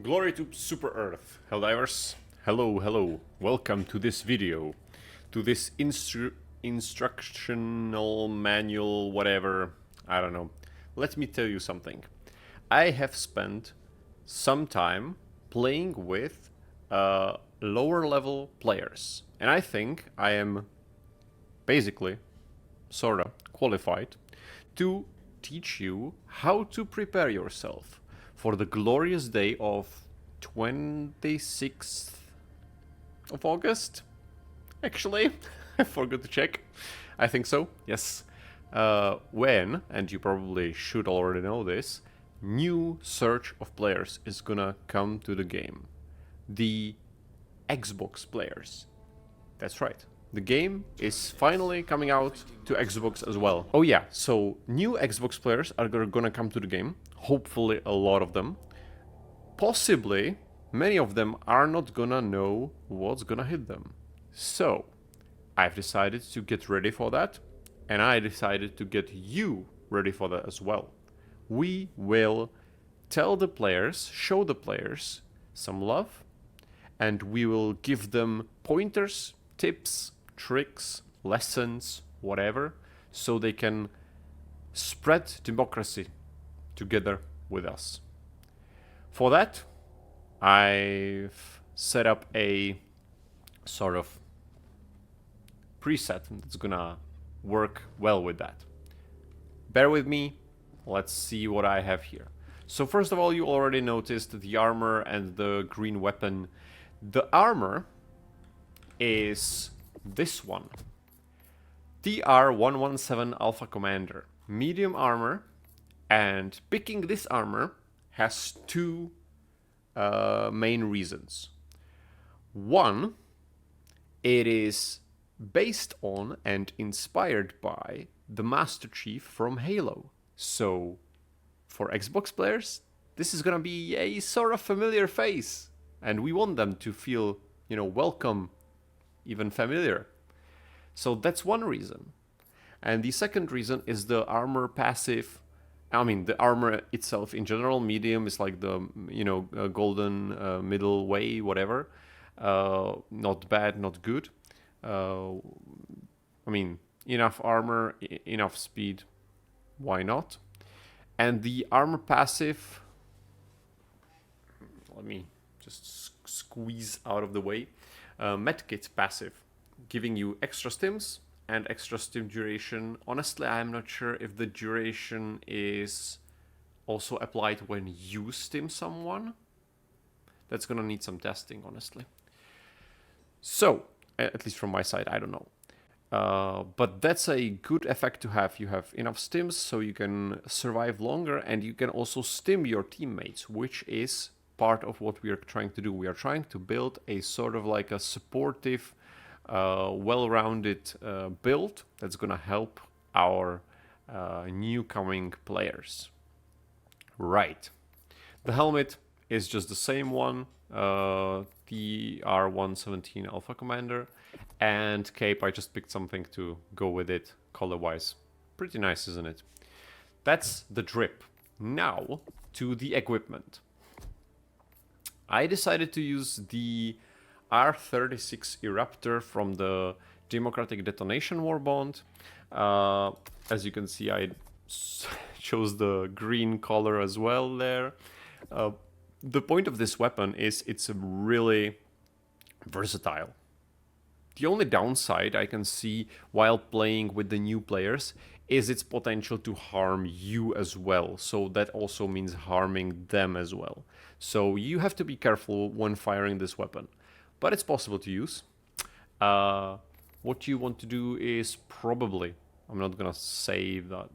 Glory to Super Earth, Helldivers. Hello, hello. Welcome to this video. To this instructional manual, whatever. I don't know. Let me tell you something. I have spent some time playing with lower level players. And I think I am basically, sorta, qualified to teach you how to prepare yourself for the glorious day of 26th of August. Actually, I forgot to check. I think so, yes. When, and you probably should already know this, new surge of players is gonna come to the game. The Xbox players. That's right. The game is finally coming out to Xbox as well. Oh yeah, so new Xbox players are gonna come to the game. Hopefully a lot of them. Possibly, many of them are not gonna know what's gonna hit them. So, I've decided to get ready for that, and I decided to get you ready for that as well. We will tell the players, show the players some love, and we will give them pointers, tips, tricks, lessons, whatever, so they can spread democracy together with us. For that, I've set up a sort of preset that's gonna work well with that. Bear with me, let's see what I have here. So first of all, you already noticed the armor and the green weapon. The armor is this one. TR-117 Alpha Commander. Medium armor, and picking this armor has two main reasons. One, it is based on and inspired by the Master Chief from Halo. So, for Xbox players, this is gonna be a sort of familiar face, and we want them to feel, welcome, even familiar. So that's one reason. And the second reason is the armor passive. I mean, the armor itself in general, medium is like the, golden middle way, whatever. Not bad, not good. Enough armor, enough speed. Why not? And the armor passive, let me just squeeze out of the way. Medkit passive, giving you extra stims and extra stim duration. Honestly, I'm not sure if the duration is also applied when you stim someone. That's gonna need some testing, honestly. So, at least from my side, I don't know. But that's a good effect to have. You have enough stims so you can survive longer, and you can also stim your teammates, which is part of what we are trying to do. We are trying to build a sort of like a supportive, well-rounded build that's gonna help our new coming players. Right. The helmet is just the same one, TR-117 Alpha Commander, and cape, I just picked something to go with it color-wise. Pretty nice, isn't it? That's the drip. Now to the equipment. I decided to use the R36 Eruptor from the Democratic Detonation Warbond. As you can see, I chose the green color as well there. The point of this weapon is it's really versatile. The only downside I can see while playing with the new players is its potential to harm you as well. So that also means harming them as well. So you have to be careful when firing this weapon. But it's possible to use. What you want to do is probably, I'm not gonna say that,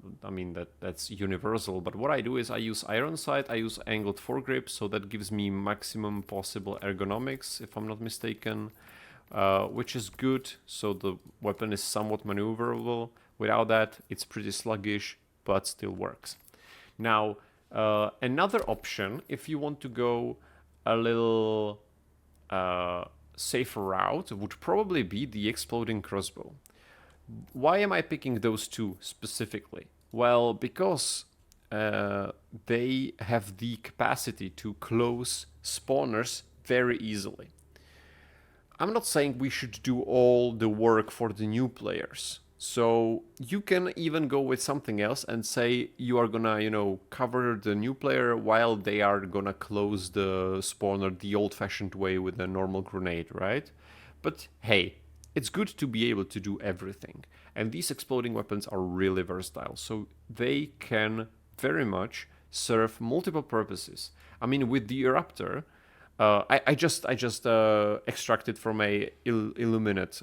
that's universal, but what I do is I use iron sight, I use angled foregrip, so that gives me maximum possible ergonomics, if I'm not mistaken, which is good, so the weapon is somewhat maneuverable. Without that, it's pretty sluggish, but still works. Now, another option, if you want to go a little safer route, would probably be the exploding crossbow. Why am I picking those two specifically? Well, because they have the capacity to close spawners very easily. I'm not saying we should do all the work for the new players. So you can even go with something else and say you are gonna, cover the new player while they are gonna close the spawner the old-fashioned way with a normal grenade, right? But hey, it's good to be able to do everything. And these exploding weapons are really versatile, so they can very much serve multiple purposes. I mean, with the Eruptor, I just extracted from a Illuminate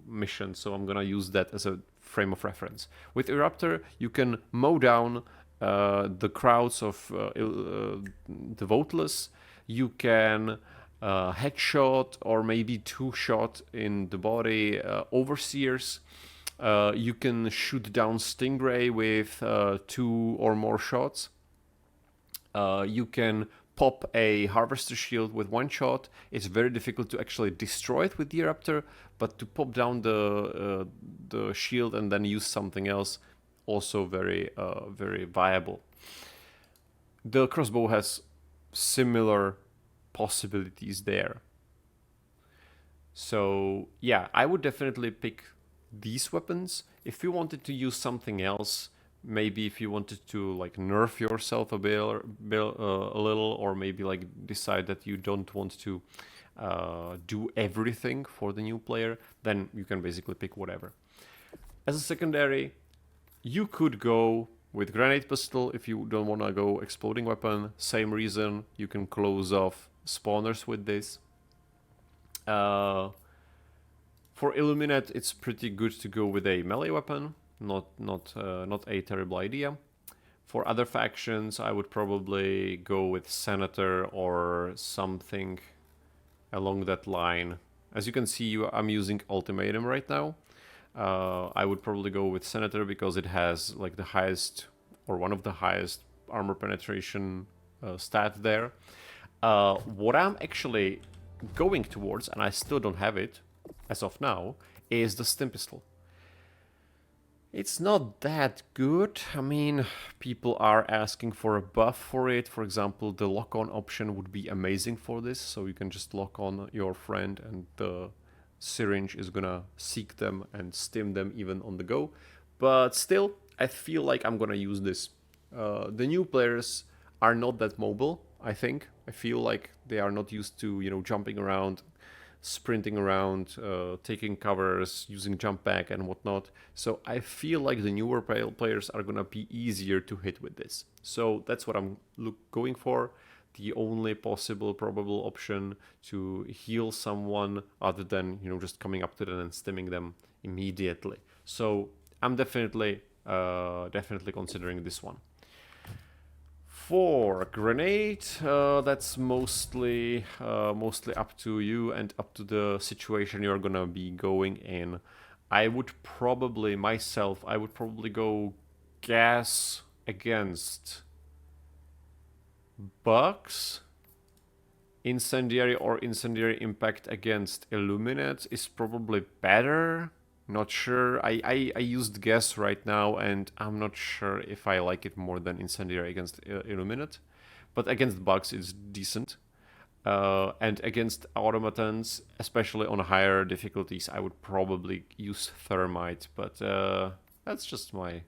mission, so I'm gonna use that as a frame of reference. With Eruptor, you can mow down the crowds of the voteless. You can headshot or maybe two-shot in the body overseers. You can shoot down Stingray with 2 or more shots. You can pop a Harvester Shield with 1 shot. It's very difficult to actually destroy it with the Eruptor, but to pop down the shield and then use something else, also very viable. The crossbow has similar possibilities there. So yeah, I would definitely pick these weapons. If you wanted to use something else, maybe if you wanted to like nerf yourself a little, or maybe like decide that you don't want to do everything for the new player, then you can basically pick whatever. As a secondary, you could go with grenade pistol if you don't want to go exploding weapon. Same reason, you can close off spawners with this. For Illuminate, it's pretty good to go with a melee weapon. Not a terrible idea. For other factions, I would probably go with Senator or something along that line. As you can see, I'm using Ultimatum right now. I would probably go with Senator because it has like the highest or one of the highest armor penetration stat there. What I'm actually going towards, and I still don't have it as of now, is the Stim Pistol. It's not that good. I mean, people are asking for a buff for it. For example, the lock-on option would be amazing for this, so you can just lock on your friend and the syringe is gonna seek them and stim them even on the go. But still, I feel like I'm gonna use this. The new players are not that mobile, I think. I feel like they are not used to, jumping around, sprinting around, taking covers, using jump back and whatnot. So I feel like the newer players are gonna be easier to hit with this. So that's what I'm going for. The only possible probable option to heal someone other than just coming up to them and stimming them immediately. So I'm definitely considering this one. For grenade, that's mostly up to you and up to the situation you're gonna be going in. I would probably go gas against bugs. Incendiary or incendiary impact against Illuminate is probably better. Not sure. I used gas right now and I'm not sure if I like it more than incendiary against Illuminate. But against bugs it's decent. And against automatons, especially on higher difficulties, I would probably use thermite. But that's just my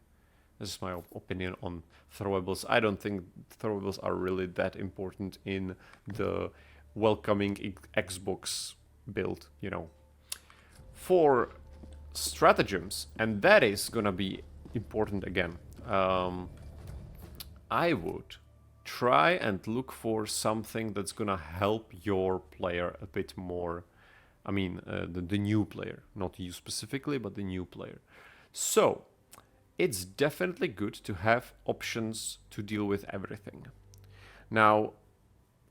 opinion on throwables. I don't think throwables are really that important in the welcoming Xbox build, For stratagems, and that is gonna be important again. I would try and look for something that's gonna help your player a bit more. I mean, the new player, not you specifically, but the new player. So it's definitely good to have options to deal with everything. Now,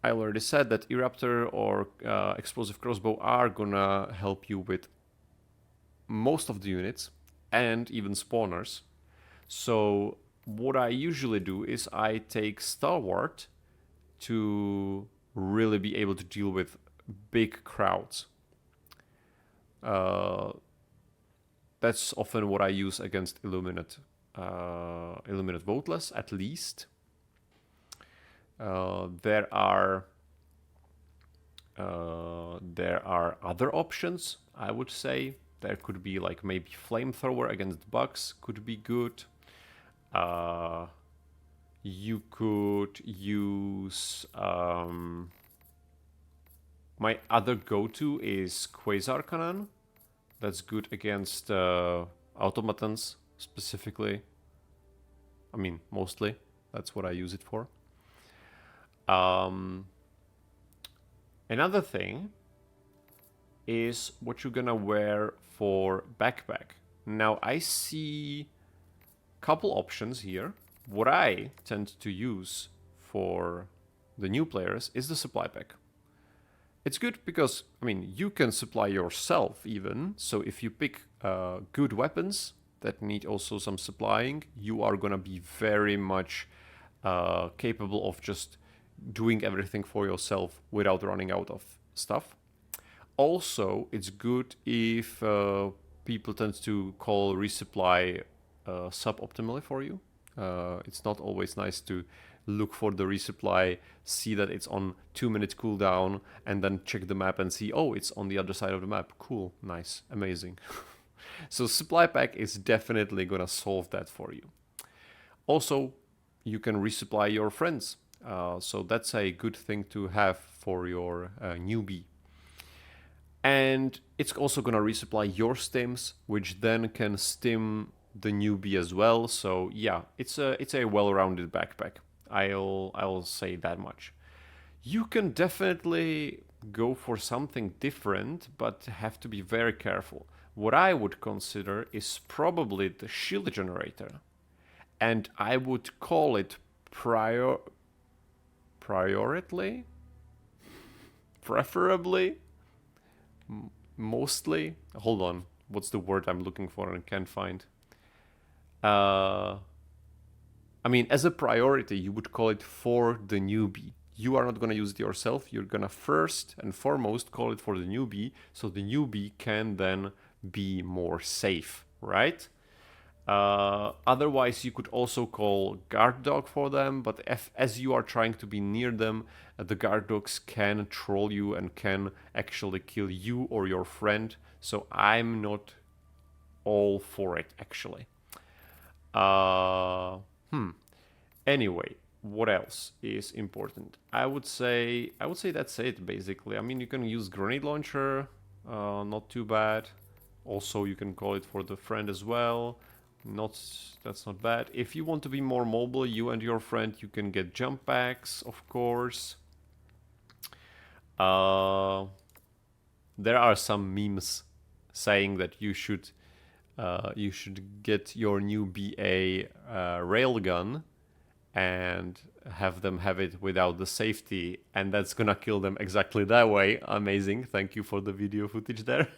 I already said that Eruptor or Explosive Crossbow are gonna help you with most of the units and even spawners. So what I usually do is I take Stalwart to really be able to deal with big crowds. That's often what I use against Illuminate. eliminate voteless at least. There are other options, I would say. There could be like maybe flamethrower against bugs could be good. You could use my other go-to is Quasar Cannon. That's good against automatons specifically. I mean, mostly. That's what I use it for. Another thing is what you're gonna wear for backpack. Now I see a couple options here. What I tend to use for the new players is the supply pack. It's good because, I mean, you can supply yourself even. So if you pick good weapons that need also some supplying, you are gonna be very much capable of just doing everything for yourself without running out of stuff. Also, it's good if people tend to call resupply suboptimally for you. It's not always nice to look for the resupply, see that it's on 2-minute cooldown, and then check the map and see, oh, it's on the other side of the map. Cool, nice, amazing. So supply pack is definitely gonna solve that for you. Also, you can resupply your friends. So that's a good thing to have for your newbie. And it's also gonna resupply your stims, which then can stim the newbie as well. So yeah, it's a well-rounded backpack. I'll say that much. You can definitely go for something different, but have to be very careful. What I would consider is probably the shield generator, and I would call it preferably, mostly. Hold on, what's the word I'm looking for and can't find? I mean, as a priority, you would call it for the newbie. You are not going to use it yourself. You're going to first and foremost call it for the newbie, so the newbie can then be more safe, right? Otherwise, you could also call guard dog for them, but as you are trying to be near them, the guard dogs can troll you and can actually kill you or your friend. So I'm not all for it, actually. Anyway, what else is important? I would say that's it basically. I mean, you can use grenade launcher, not too bad. Also, you can call it for the friend as well. That's not bad. If you want to be more mobile, you and your friend, you can get jump packs, of course. There are some memes saying that you should get your new BA railgun and have them have it without the safety, and that's gonna kill them exactly that way. Amazing, thank you for the video footage there.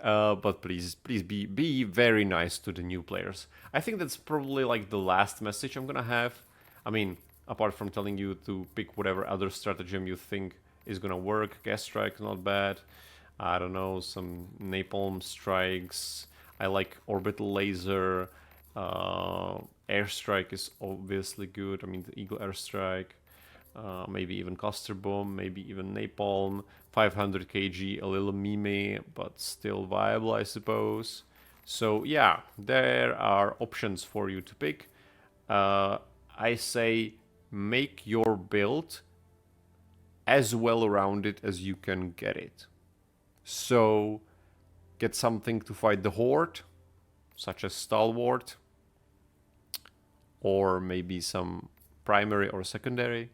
But please be very nice to the new players. I think that's probably like the last message I'm gonna have. I mean, apart from telling you to pick whatever other stratagem you think is gonna work. Gas strike, not bad. I don't know, some napalm strikes. I like orbital laser. Airstrike is obviously good. I mean, the Eagle airstrike. Maybe even cluster bomb. Maybe even napalm. 500 kg, a little meme, but still viable, I suppose. So yeah, there are options for you to pick. I say make your build as well rounded as you can get it. So get something to fight the horde, such as stalwart, or maybe some primary or secondary.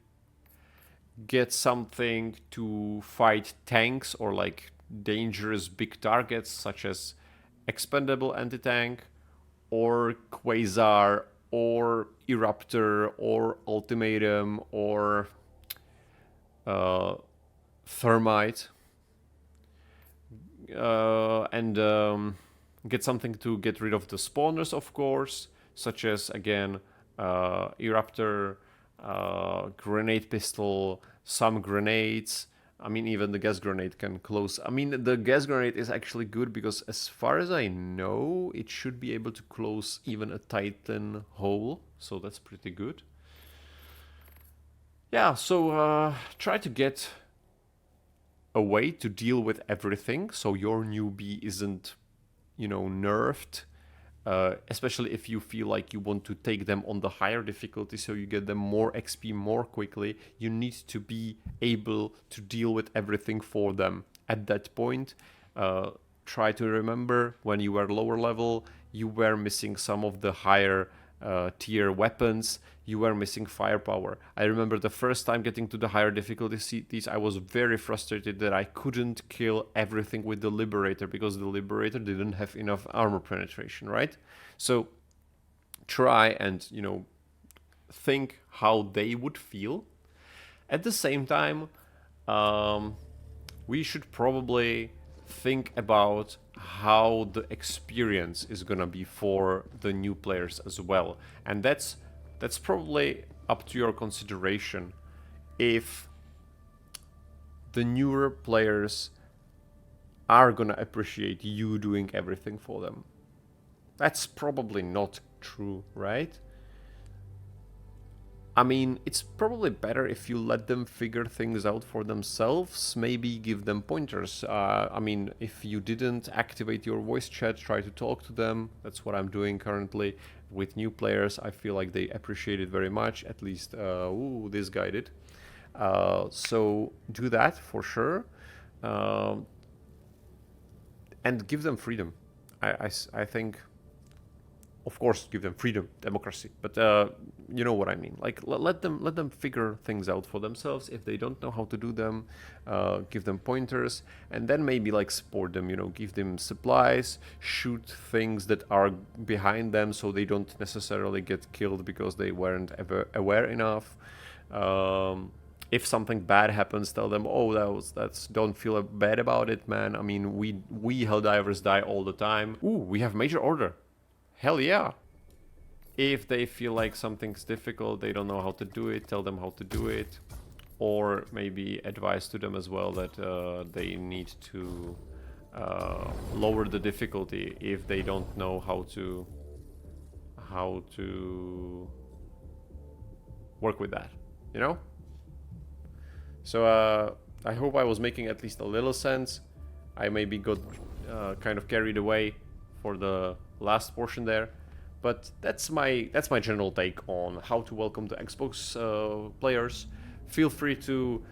Get something to fight tanks or like dangerous big targets, such as expendable anti-tank, or quasar, or eruptor, or ultimatum, or thermite. And get something to get rid of the spawners, of course, such as, again, eruptor, grenade pistol, some grenades, I mean, even the gas grenade can close. I mean, the gas grenade is actually good because as far as I know, it should be able to close even a Titan hole. So that's pretty good. Yeah, so try to get a way to deal with everything so your newbie isn't, you know, nerfed. Especially if you feel like you want to take them on the higher difficulty so you get them more XP more quickly, you need to be able to deal with everything for them. At that point, try to remember when you were lower level, you were missing some of the higher tier weapons, you were missing firepower. I remember the first time getting to the higher difficulty cities, I was very frustrated that I couldn't kill everything with the Liberator because the Liberator didn't have enough armor penetration, right? So try and, you know, think how they would feel. At the same time, we should probably think about how the experience is gonna be for the new players as well, and that's probably up to your consideration. If the newer players are gonna appreciate you doing everything for them, that's probably not true, right? I mean, it's probably better if you let them figure things out for themselves, maybe give them pointers. I mean, if you didn't activate your voice chat, try to talk to them. That's what I'm doing currently with new players. I feel like they appreciate it very much, at least, this guy did. So do that for sure. And give them freedom. I think... Of course, give them freedom, democracy, but you know what I mean. Like let them figure things out for themselves. If they don't know how to do them, give them pointers, and then maybe like support them. You know, give them supplies, shoot things that are behind them, so they don't necessarily get killed because they weren't ever aware enough. If something bad happens, tell them, oh, that's don't feel bad about it, man. I mean, we Helldivers die all the time. Ooh, we have major order. Hell yeah. If they feel like something's difficult, they don't know how to do it, tell them how to do it. Or maybe advise to them as well that they need to lower the difficulty if they don't know how to work with that, you know? So I hope I was making at least a little sense. I maybe got kind of carried away for the last portion there, but that's my general take on how to welcome the Xbox players. Feel free to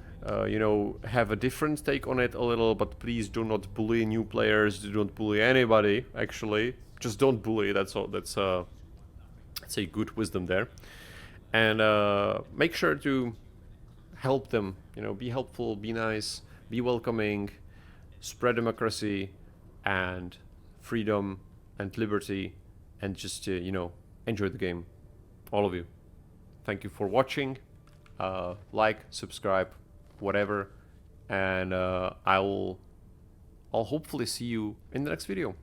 you know, have a different take on it a little, but please do not bully new players. Do not bully anybody. Actually, just don't bully. That's all. That's a good wisdom there. And make sure to help them. You know, be helpful, be nice, be welcoming, spread democracy and freedom and liberty, and just you know, enjoy the game, all of you. Thank you for watching. Like, subscribe, whatever, and I'll hopefully see you in the next video.